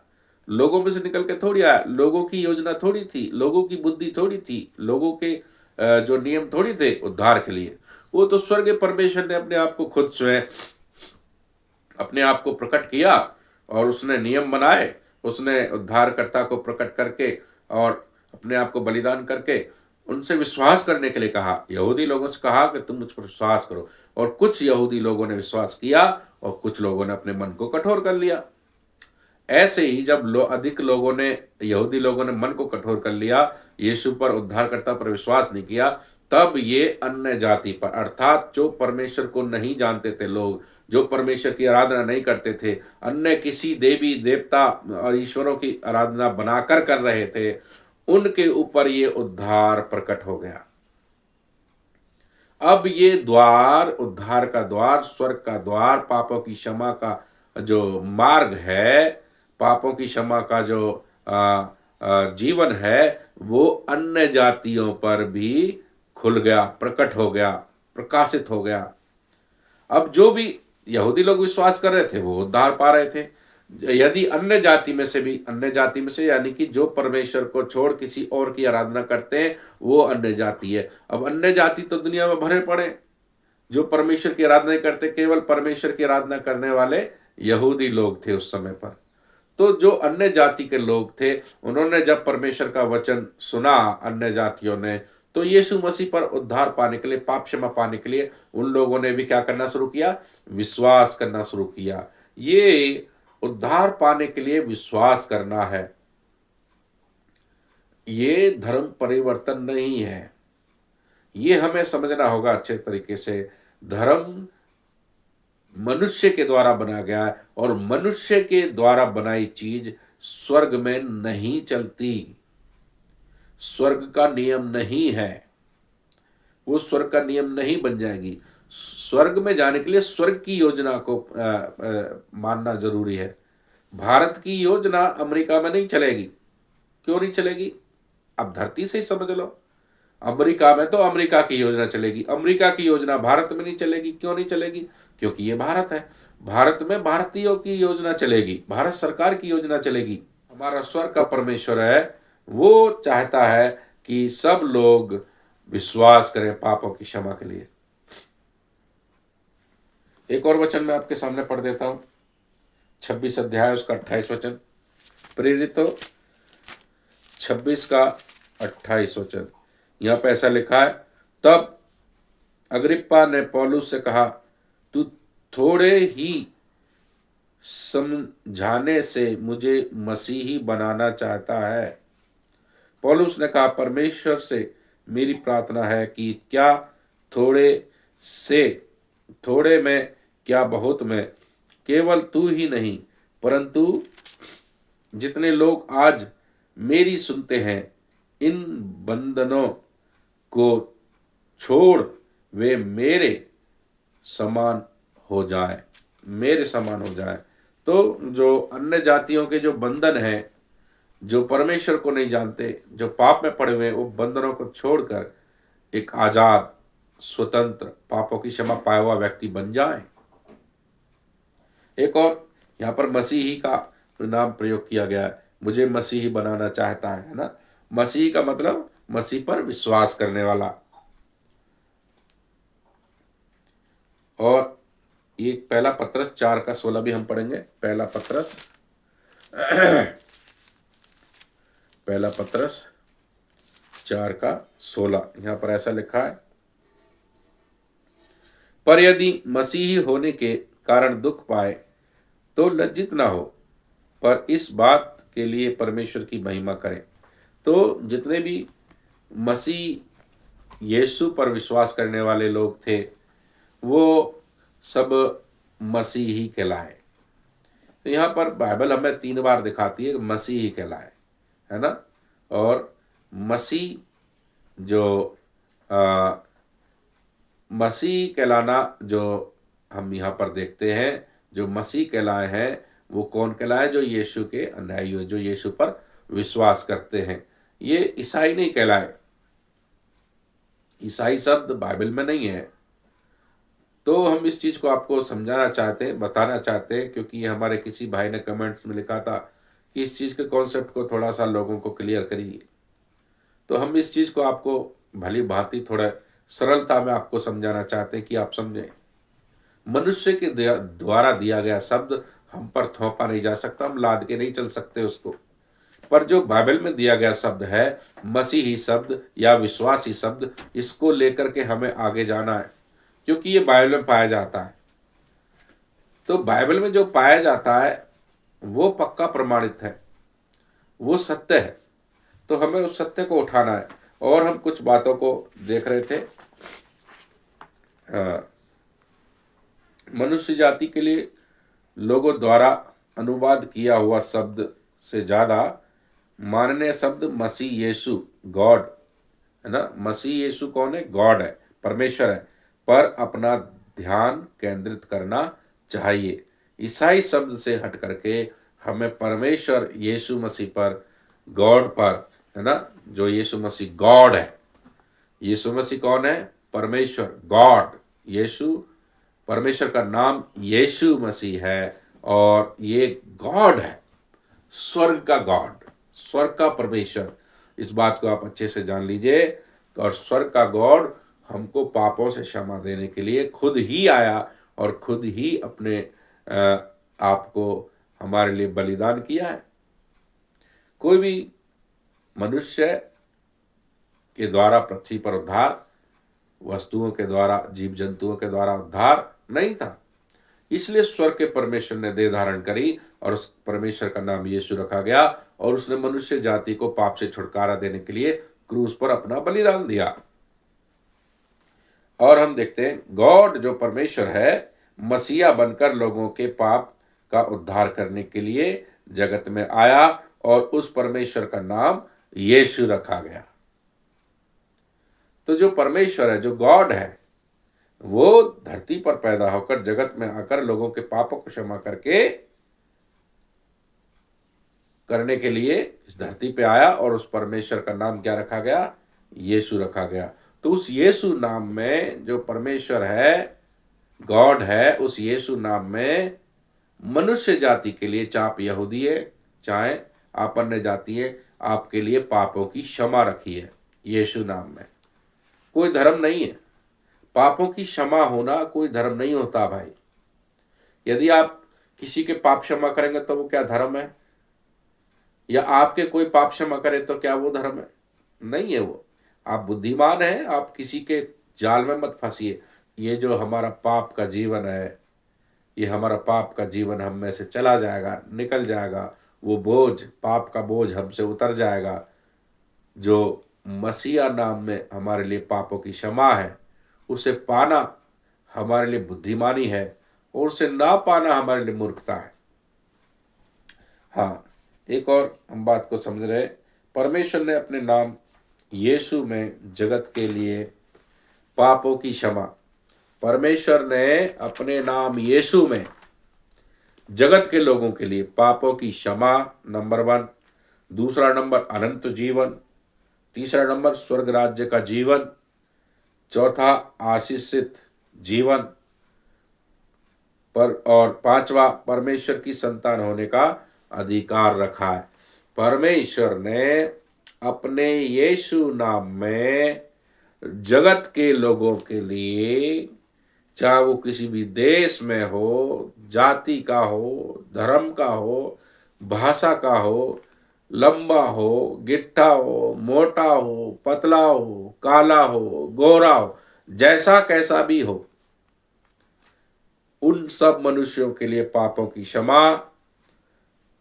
लोगों में से निकल के थोड़ी आया। लोगों की योजना थोड़ी थी, लोगों की बुद्धि थोड़ी थी, लोगों के जो नियम थोड़ी थे उद्धार के लिए। वो तो स्वर्गीय परमेश्वर ने अपने आप को खुद स्वयं अपने आप को प्रकट किया और उसने नियम बनाए। उसने उद्धारकर्ता को प्रकट करके और अपने आप को बलिदान करके उनसे विश्वास करने के लिए कहा। यहूदी लोगों से कहा कि तुम मुझ पर विश्वास करो, और कुछ यहूदी लोगों ने विश्वास किया और कुछ लोगों ने अपने मन को कठोर कर लिया। ऐसे ही जब अधिक लोगों ने, यहूदी लोगों ने मन को कठोर कर लिया, यीशु पर, उद्धारकर्ता पर विश्वास नहीं किया, तब ये अन्य जाति पर, अर्थात जो परमेश्वर को नहीं जानते थे लोग, जो परमेश्वर की आराधना नहीं करते थे, अन्य किसी देवी देवता और ईश्वरों की आराधना बनाकर कर रहे थे, उनके ऊपर ये उद्धार प्रकट हो गया। अब ये द्वार, उद्धार का द्वार, स्वर्ग का द्वार, पापों की क्षमा का जो मार्ग है, पापों की क्षमा का जो जीवन है, वो अन्य जातियों पर भी खुल गया, प्रकट हो गया, प्रकाशित हो गया। अब जो भी यहूदी लोग विश्वास कर रहे थे, वो उद्धार पा रहे थे। यदि अन्य जाति में से भी, अन्य जाति में से यानी कि जो परमेश्वर को छोड़ किसी और की आराधना करते हैं, वो अन्य जाति है। अब अन्य जाति तो दुनिया में भरे पड़े, जो परमेश्वर की आराधना नहीं करते, केवल परमेश्वर की आराधना करने वाले यहूदी लोग थे उस समय पर। तो जो अन्य जाति के लोग थे, उन्होंने जब परमेश्वर का वचन सुना अन्य जातियों ने, तो यीशु मसीह पर उद्धार पाने के लिए, पाप क्षमा पाने के लिए उन लोगों ने भी क्या करना शुरू किया? विश्वास करना शुरू किया। ये उद्धार पाने के लिए विश्वास करना है, ये धर्म परिवर्तन नहीं है। ये हमें समझना होगा अच्छे तरीके से। धर्म मनुष्य के द्वारा बनाया गया है, और मनुष्य के द्वारा बनाई चीज स्वर्ग में नहीं चलती, स्वर्ग का नियम नहीं है, वो स्वर्ग का नियम नहीं बन जाएगी। स्वर्ग में जाने के लिए स्वर्ग की योजना को मानना जरूरी है। भारत की योजना अमेरिका में नहीं चलेगी। क्यों नहीं चलेगी? अब धरती से ही समझ लो। अमेरिका में तो अमेरिका की योजना चलेगी, अमेरिका की योजना भारत में नहीं चलेगी। क्यों नहीं चलेगी? क्योंकि ये भारत है। भारत में भारतीयों की योजना चलेगी, भारत सरकार की योजना चलेगी। हमारा स्वर्ग का परमेश्वर है, वो चाहता है कि सब लोग विश्वास करें पापों की क्षमा के लिए। एक और वचन मैं आपके सामने पढ़ देता हूं, 26 अध्याय उसका 28 वचन। प्रेरित हो 26 का 28 वचन, यहां पे ऐसा लिखा है, तब अग्रिप्पा ने पौलुस से कहा, तू थोड़े ही समझाने से मुझे मसीही बनाना चाहता है। पौलुस ने कहा, परमेश्वर से मेरी प्रार्थना है कि क्या थोड़े से, थोड़े में क्या बहुत में, केवल तू ही नहीं परंतु जितने लोग आज मेरी सुनते हैं, इन बंधनों को छोड़ वे मेरे समान हो जाए, मेरे समान हो जाए। तो जो अन्य जातियों के जो बंधन हैं, जो परमेश्वर को नहीं जानते, जो पाप में पड़े हुए हैं, वो बंधनों को छोड़कर एक आजाद, स्वतंत्र, पापों की क्षमा पाया हुआ व्यक्ति बन जाए। एक और यहाँ पर मसीही का नाम प्रयोग किया गया है, मुझे मसीही बनाना चाहता है ना। मसीही का मतलब मसीह पर विश्वास करने वाला। और ये पहला पत्रस 4 का 16 भी हम पढ़ेंगे। पहला पत्रस पहला पत्रस 4 का 16, यहां पर ऐसा लिखा है, पर यदि मसीही होने के कारण दुख पाए तो लज्जित ना हो, पर इस बात के लिए परमेश्वर की महिमा करें। तो जितने भी मसीह यीशु पर विश्वास करने वाले लोग थे, वो सब मसीही कहलाए। तो यहाँ पर बाइबल हमें 3 बार दिखाती है कि मसीही कहलाए, है ना। और मसीह जो मसीह कहलाना जो हम यहाँ पर देखते हैं, जो मसीह कहलाए हैं, वो कौन कहलाए? जो यीशु के अनुयायी हो, जो यीशु पर विश्वास करते हैं। ये ईसाई नहीं कहलाए, ईसाई शब्द बाइबल में नहीं है। तो हम इस चीज़ को आपको समझाना चाहते हैं, बताना चाहते हैं, क्योंकि ये हमारे किसी भाई ने कमेंट्स में लिखा था कि इस चीज़ के कॉन्सेप्ट को थोड़ा सा लोगों को क्लियर करिए। तो हम इस चीज़ को आपको भली भांति थोड़ा सरलता में आपको समझाना चाहते हैं कि आप समझें। मनुष्य के द्वारा दिया गया शब्द हम पर थोपा नहीं जा सकता, हम लाद के नहीं चल सकते उसको। पर जो बाइबल में दिया गया शब्द है, मसीही शब्द या विश्वासी शब्द, इसको लेकर के हमें आगे जाना है, क्योंकि ये बाइबल में पाया जाता है। तो बाइबल में जो पाया जाता है वो पक्का प्रमाणित है, वो सत्य है। तो हमें उस सत्य को उठाना है। और हम कुछ बातों को देख रहे थे। मनुष्य जाति के लिए लोगों द्वारा अनुवाद किया हुआ शब्द से ज़्यादा माननीय शब्द मसीह यीशु, गॉड, है ना। मसीह यीशु कौन है? गॉड है, परमेश्वर है, पर अपना ध्यान केंद्रित करना चाहिए। ईसाई शब्द से हट करके हमें परमेश्वर यीशु मसीह पर, गॉड पर, है ना, जो यीशु मसीह गॉड है। यीशु मसीह कौन है? परमेश्वर, गॉड। यीशु परमेश्वर का नाम यीशु मसीह है और ये गॉड है, स्वर्ग का गॉड, स्वर्ग का परमेश्वर। इस बात को आप अच्छे से जान लीजिए। और स्वर्ग का गॉड हमको पापों से क्षमा देने के लिए खुद ही आया और खुद ही अपने आप को हमारे लिए बलिदान किया है। कोई भी मनुष्य के द्वारा पृथ्वी पर उद्धार, वस्तुओं के द्वारा, जीव जंतुओं के द्वारा उद्धार नहीं था। इसलिए स्वर्ग के परमेश्वर ने देह धारण करी और उस परमेश्वर का नाम यीशु रखा गया और उसने मनुष्य जाति को पाप से छुटकारा देने के लिए क्रूस पर अपना बलिदान दिया। और हम देखते हैं गॉड जो परमेश्वर है मसीहा बनकर लोगों के पाप का उद्धार करने के लिए जगत में आया और उस परमेश्वर का नाम यीशु रखा गया। तो जो परमेश्वर है, जो गॉड है, वो धरती पर पैदा होकर जगत में आकर लोगों के पापों को क्षमा करने के लिए इस धरती पे आया और उस परमेश्वर का नाम क्या रखा गया? यीशु रखा गया। तो उस यीशु नाम में जो परमेश्वर है, गॉड है, उस यीशु नाम में मनुष्य जाति के लिए, चाहे आप यहूदी है चाहे आप अन्य जाति है, आपके लिए पापों की क्षमा रखी है यीशु नाम में। कोई धर्म नहीं है, पापों की क्षमा होना कोई धर्म नहीं होता भाई। यदि आप किसी के पाप क्षमा करेंगे तो वो क्या धर्म है? या आपके कोई पाप क्षमा करे तो क्या वो धर्म है? नहीं है वो। आप बुद्धिमान हैं, आप किसी के जाल में मत फंसिए। ये जो हमारा पाप का जीवन है, ये हमारा पाप का जीवन हम में से चला जाएगा, निकल जाएगा, वो बोझ, पाप का बोझ हमसे उतर जाएगा। जो मसीहा नाम में हमारे लिए पापों की क्षमा है, उसे पाना हमारे लिए बुद्धिमानी है और उसे ना पाना हमारे लिए मूर्खता है। हाँ, एक और हम बात को समझ रहे, परमेश्वर ने अपने नाम यीशु में जगत के लिए पापों की क्षमा, परमेश्वर ने अपने नाम यीशु में जगत के लोगों के लिए पापों की क्षमा, नंबर 1। दूसरा नंबर अनंत जीवन। तीसरा नंबर स्वर्ग राज्य का जीवन। चौथा आशीषित जीवन पर, और पांचवा परमेश्वर की संतान होने का अधिकार रखा है। परमेश्वर ने अपने यीशु नाम में जगत के लोगों के लिए, चाहे वो किसी भी देश में हो, जाति का हो, धर्म का हो, भाषा का हो, लंबा हो, गिट्ठा हो, मोटा हो, पतला हो, काला हो, गोरा हो, जैसा कैसा भी हो, उन सब मनुष्यों के लिए पापों की क्षमा,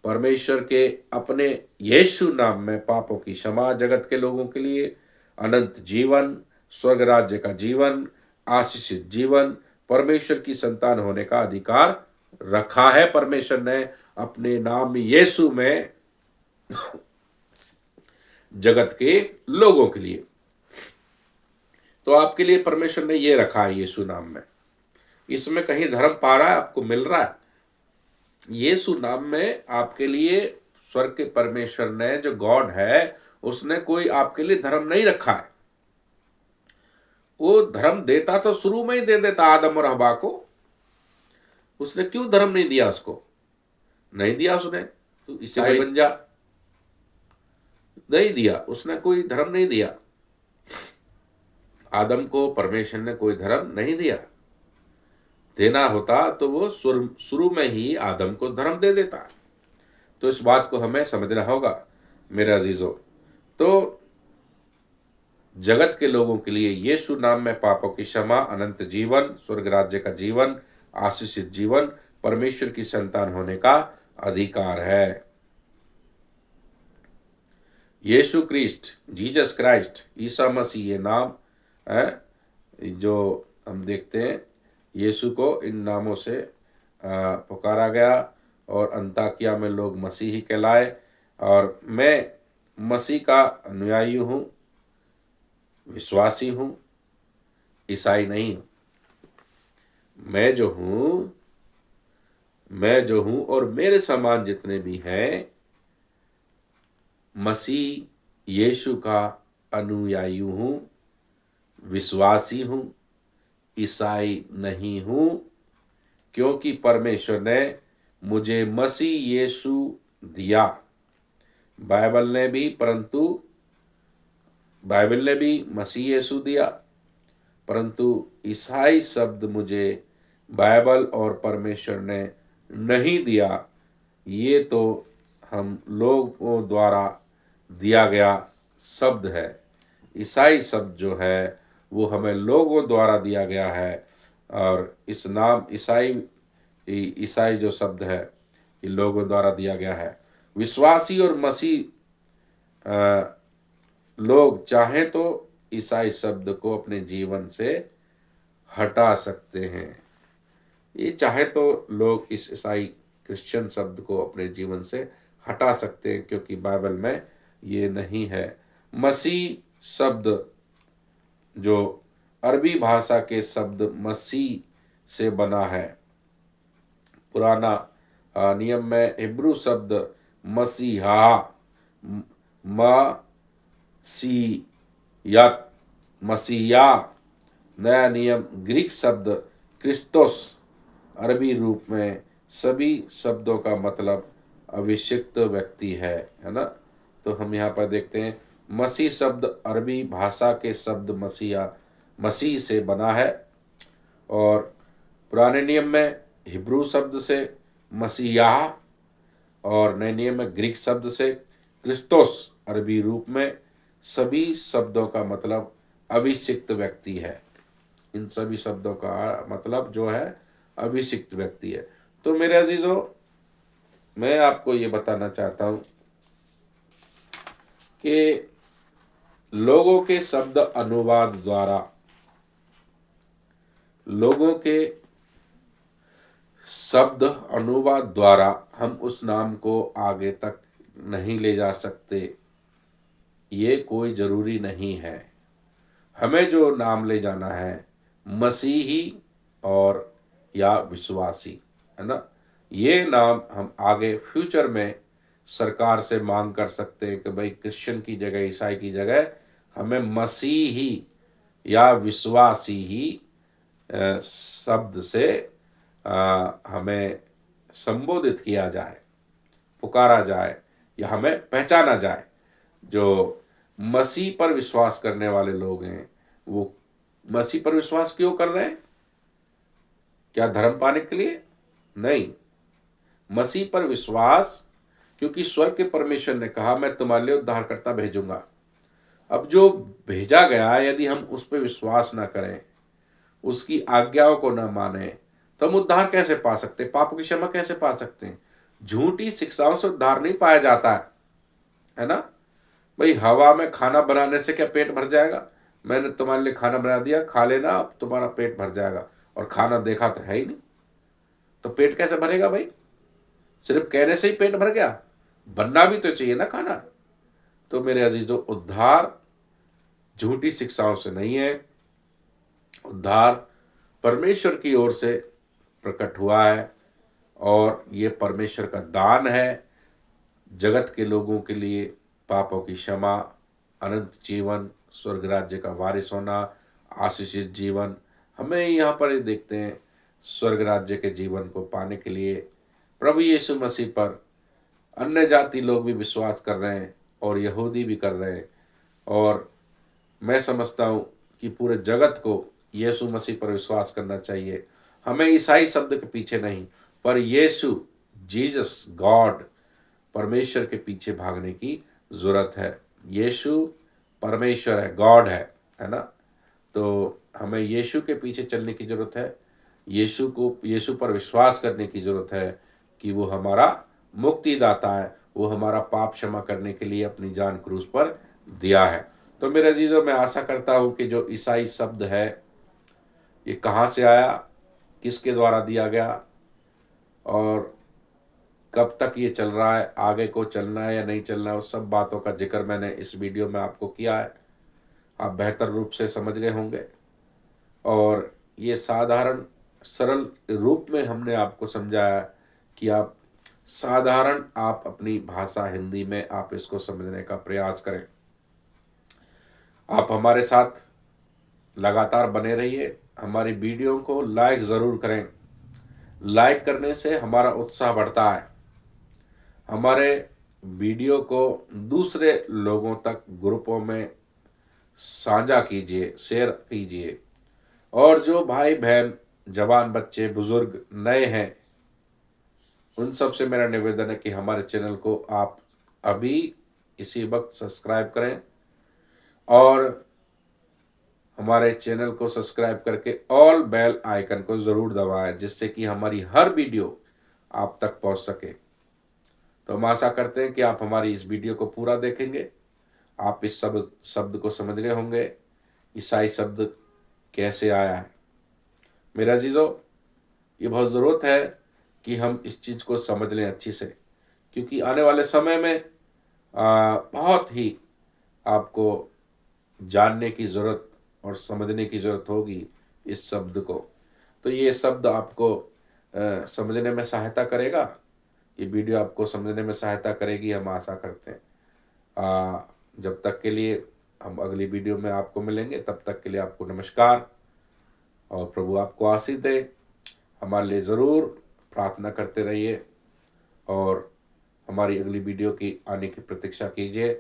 परमेश्वर के अपने यीशु नाम में पापों की क्षमा जगत के लोगों के लिए, अनंत जीवन, स्वर्ग राज्य का जीवन, आशीषित जीवन, परमेश्वर की संतान होने का अधिकार रखा है परमेश्वर ने अपने नाम यीशु में जगत के लोगों के लिए। तो आपके लिए परमेश्वर ने ये रखा है यीशु नाम में। इसमें कहीं धर्म पा रहा है, आपको मिल रहा है? यीशु नाम में आपके लिए स्वर्ग के परमेश्वर ने, जो गॉड है, उसने कोई आपके लिए धर्म नहीं रखा है। वो धर्म देता तो शुरू में ही दे देता आदम और हवा को। उसने क्यों धर्म नहीं दिया? उसको नहीं दिया उसने, तो ईसाई बन जा, नहीं दिया उसने, कोई धर्म नहीं दिया। आदम को परमेश्वर ने कोई धर्म नहीं दिया। देना होता तो वो शुरू में ही आदम को धर्म दे देता। तो इस बात को हमें समझना होगा मेरे अजीजों। तो जगत के लोगों के लिए यीशु नाम में पापों की क्षमा, अनंत जीवन, स्वर्ग राज्य का जीवन, आशीषित जीवन, परमेश्वर की संतान होने का अधिकार है। यीशु Christ, Jesus Christ, Isa Masih, ये नाम है जो हम देखते हैं। यीशु को इन नामों से पुकारा गया और अंताकिया में लोग मसीही कहलाए। और मैं मसीह का अनुयायी हूँ, विश्वासी हूँ, ईसाई नहीं हूँ। मैं जो हूँ और मेरे समान जितने भी हैं, मसीह यीशु का अनुयायी हूँ, विश्वासी हूँ, ईसाई नहीं हूँ, क्योंकि परमेश्वर ने मुझे मसीह यीशु दिया। बाइबल ने भी मसीह यीशु दिया, परंतु ईसाई शब्द मुझे बाइबल और परमेश्वर ने नहीं दिया। ये तो हम लोगों द्वारा दिया गया शब्द है। ईसाई शब्द जो है वो हमें लोगों द्वारा दिया गया है, और इस नाम ईसाई जो शब्द है ये लोगों द्वारा दिया गया है। विश्वासी और मसीह लोग चाहें तो ईसाई शब्द को अपने जीवन से हटा सकते हैं। ये चाहे तो लोग इस ईसाई क्रिश्चियन शब्द को अपने जीवन से हटा सकते हैं, क्योंकि बाइबल में ये नहीं है। मसीह शब्द जो अरबी भाषा के शब्द मसीह से बना है। पुराना नियम में हिब्रू शब्द मसीहा, मसीया। नया नियम ग्रीक शब्द क्रिस्तोस। अरबी रूप में सभी शब्दों का मतलब अभिषिक्त व्यक्ति है ना। तो हम यहाँ पर देखते हैं मसीह शब्द अरबी भाषा के शब्द मसीह से बना है, और पुराने नियम में हिब्रू शब्द से मसीहा, और नए नियम में ग्रीक शब्द से क्रिस्तोस। अरबी रूप में सभी शब्दों का मतलब अभिषिक्त व्यक्ति है। इन सभी शब्दों का मतलब जो है अभिषिक्त व्यक्ति है। तो मेरे अजीजों, मैं आपको ये बताना चाहता हूं कि लोगों के शब्द अनुवाद द्वारा हम उस नाम को आगे तक नहीं ले जा सकते। ये कोई जरूरी नहीं है। हमें जो नाम ले जाना है मसीही और या विश्वासी, है ना। ये नाम हम आगे फ्यूचर में सरकार से मांग कर सकते हैं कि भाई क्रिश्चियन की जगह, ईसाई की जगह हमें मसीही या विश्वासी ही शब्द से हमें संबोधित किया जाए, पुकारा जाए, या हमें पहचाना जाए। जो मसीह पर विश्वास करने वाले लोग हैं वो मसीह पर विश्वास क्यों कर रहे हैं? क्या धर्म पाने के लिए? नहीं, मसीह पर विश्वास क्योंकि स्वर्ग के परमेश्वर ने कहा मैं तुम्हारे लिए उद्धारकर्ता भेजूंगा। अब जो भेजा गया, यदि हम उस पर विश्वास ना करें, उसकी आज्ञाओं को ना माने, तो हम उद्धार कैसे पा सकते, पापों की क्षमा कैसे पा सकते हैं? झूठी शिक्षाओं से उद्धार नहीं पाया जाता है ना। भाई हवा में खाना बनाने से क्या पेट भर जाएगा? मैंने तुम्हारे लिए खाना बना दिया, खा लेना, अब तुम्हारा पेट भर जाएगा, और खाना देखा तो है ही नहीं, तो पेट कैसे भरेगा भाई? सिर्फ कहने से ही पेट भर गया? बनना भी तो चाहिए ना खाना। तो मेरे अजीजों, उद्धार झूठी शिक्षाओं से नहीं है। उद्धार परमेश्वर की ओर से प्रकट हुआ है, और ये परमेश्वर का दान है जगत के लोगों के लिए। पापों की क्षमा, अनंत जीवन, स्वर्ग राज्य का वारिस होना, आशीषित जीवन। हमें यहाँ पर ये देखते हैं स्वर्ग राज्य के जीवन को पाने के लिए प्रभु यीशु मसीह पर अन्य जाति लोग भी विश्वास कर रहे हैं और यहूदी भी कर रहे हैं। और मैं समझता हूँ कि पूरे जगत को यीशु मसीह पर विश्वास करना चाहिए। हमें ईसाई शब्द के पीछे नहीं, पर यीशु, जीसस, गॉड, परमेश्वर के पीछे भागने की जरूरत है। यीशु परमेश्वर है, गॉड है ना। तो हमें यीशु के पीछे चलने की जरूरत है। यीशु पर विश्वास करने की जरूरत है कि वो हमारा मुक्तिदाता है। वो हमारा पाप क्षमा करने के लिए अपनी जान क्रूस पर दिया है। तो मेरे अजीजों, मैं आशा करता हूँ कि जो ईसाई शब्द है ये कहाँ से आया, किसके द्वारा दिया गया, और कब तक ये चल रहा है, आगे को चलना है या नहीं चलना है, उस सब बातों का जिक्र मैंने इस वीडियो में आपको किया है। आप बेहतर रूप से समझ गए होंगे, और ये साधारण सरल रूप में हमने आपको समझाया कि आप अपनी भाषा हिंदी में आप इसको समझने का प्रयास करें। आप हमारे साथ लगातार बने रहिए। हमारी वीडियो को लाइक ज़रूर करें। लाइक करने से हमारा उत्साह बढ़ता है। हमारे वीडियो को दूसरे लोगों तक ग्रुपों में साझा कीजिए, शेयर कीजिए। और जो भाई बहन, जवान बच्चे, बुजुर्ग नए हैं, उन सब से मेरा निवेदन है कि हमारे चैनल को आप अभी इसी वक्त सब्सक्राइब करें और हमारे चैनल को सब्सक्राइब करके ऑल बेल आइकन को ज़रूर दबाएं, जिससे कि हमारी हर वीडियो आप तक पहुंच सके। तो हम आशा करते हैं कि आप हमारी इस वीडियो को पूरा देखेंगे। आप इस शब्द को समझ गए होंगे, ईसाई शब्द कैसे आया है। मेरा अजीजों, ये बहुत ज़रूरत है कि हम इस चीज़ को समझ लें अच्छी से, क्योंकि आने वाले समय में बहुत ही आपको जानने की ज़रूरत और समझने की ज़रूरत होगी इस शब्द को। तो ये शब्द आपको समझने में सहायता करेगा, ये वीडियो आपको समझने में सहायता करेगी, हम आशा करते हैं। जब तक के लिए हम अगली वीडियो में आपको मिलेंगे, तब तक के लिए आपको नमस्कार और प्रभु आपको आशीष दे। हमारे लिए ज़रूर प्रार्थना करते रहिए और हमारी अगली वीडियो की आने की प्रतीक्षा कीजिए।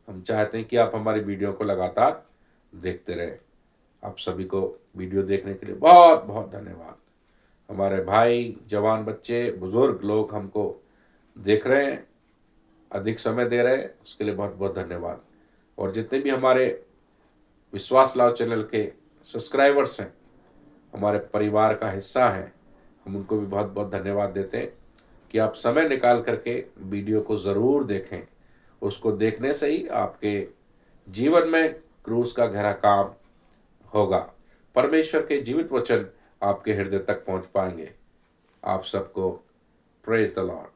हम चाहते हैं कि आप हमारी वीडियो को लगातार देखते रहें। आप सभी को वीडियो देखने के लिए बहुत बहुत धन्यवाद। हमारे भाई, जवान बच्चे, बुजुर्ग लोग हमको देख रहे हैं, अधिक समय दे रहे हैं, उसके लिए बहुत बहुत धन्यवाद। और जितने भी हमारे विश्वास लाव चैनल के सब्सक्राइबर्स हैं, हमारे परिवार का हिस्सा हैं, हम उनको भी बहुत बहुत धन्यवाद देते हैं कि आप समय निकाल करके वीडियो को ज़रूर देखें। उसको देखने से ही आपके जीवन में क्रूस का गहरा काम होगा। परमेश्वर के जीवित वचन आपके हृदय तक पहुंच पाएंगे। आप सबको प्रेज द लॉर्ड।